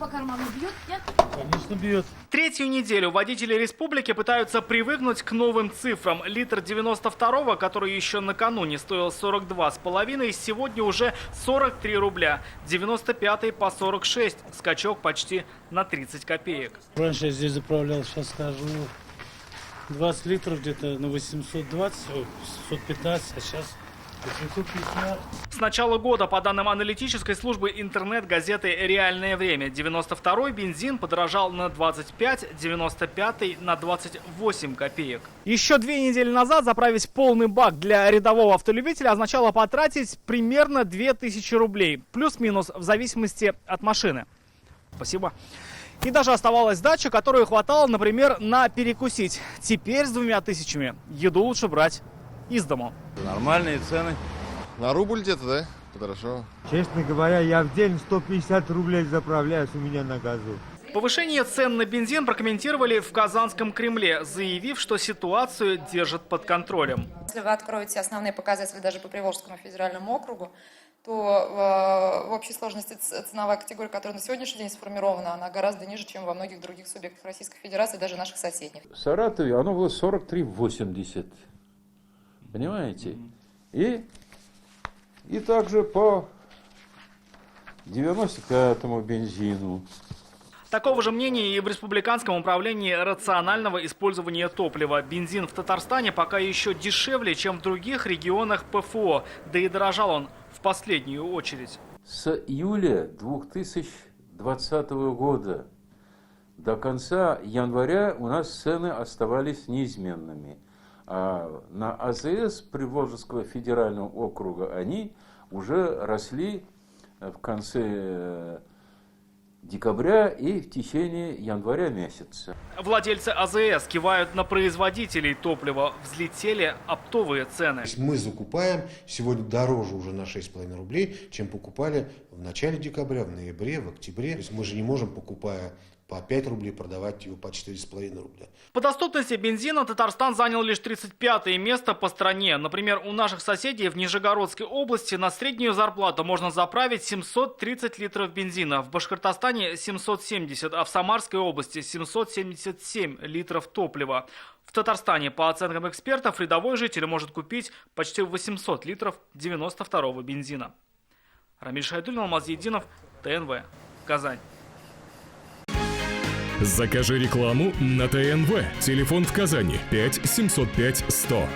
по карману бьет, нет? Конечно, бьет. Третью неделю водители республики пытаются привыкнуть к новым цифрам. Литр 92-го, который еще накануне стоил 42,5, сегодня уже 43 рубля. 95-й по 46. Скачок почти на 30 копеек. Раньше я здесь заправлял, сейчас скажу, 20 литров где-то на 820, 715, а сейчас 850. С начала года, по данным аналитической службы интернет-газеты «Реальное время», 92-й бензин подорожал на 25, 95-й на 28 копеек. Еще 2 недели назад заправить полный бак для рядового автолюбителя означало потратить примерно 2000 рублей. Плюс-минус в зависимости от машины. Спасибо. И даже оставалась дача, которую хватало, например, на перекусить. Теперь с 2000 еду лучше брать из дому. Нормальные цены. На рубль где-то, да? Хорошо. Честно говоря, я в день 150 рублей заправляюсь у меня на газу. Повышение цен на бензин прокомментировали в Казанском Кремле, заявив, что ситуацию держат под контролем. Если вы откроете основные показатели даже по Приволжскому федеральному округу, то в общей сложности ценовая категория, которая на сегодняшний день сформирована, она гораздо ниже, чем во многих других субъектах Российской Федерации, даже наших соседних. В Саратове оно было 43,80. Понимаете? И также по 95-му бензину. Такого же мнения и в Республиканском управлении рационального использования топлива. Бензин в Татарстане пока еще дешевле, чем в других регионах ПФО. Да и дорожал он в последнюю очередь. С июля 2020 года до конца января у нас цены оставались неизменными. А на АЗС Приволжского федерального округа они уже росли в конце декабря и в течение января месяца. Владельцы АЗС кивают на производителей топлива. Взлетели оптовые цены. Мы закупаем сегодня дороже уже на 6,5 рублей, чем покупали в начале декабря, в ноябре, в октябре. То есть мы же не можем, покупая по 5 рублей, продавать его по 4,5 рубля. По доступности бензина Татарстан занял лишь 35-е место по стране. Например, у наших соседей в Нижегородской области на среднюю зарплату можно заправить 730 литров бензина, в Башкортостане 770, а в Самарской области 777 литров топлива. В Татарстане, по оценкам экспертов, рядовой житель может купить почти 800 литров 92-го бензина. Рамиль Шайдуллин, Алмаз Единов, ТНВ, Казань. Закажи рекламу на ТНВ. Телефон в Казани 5 705 100.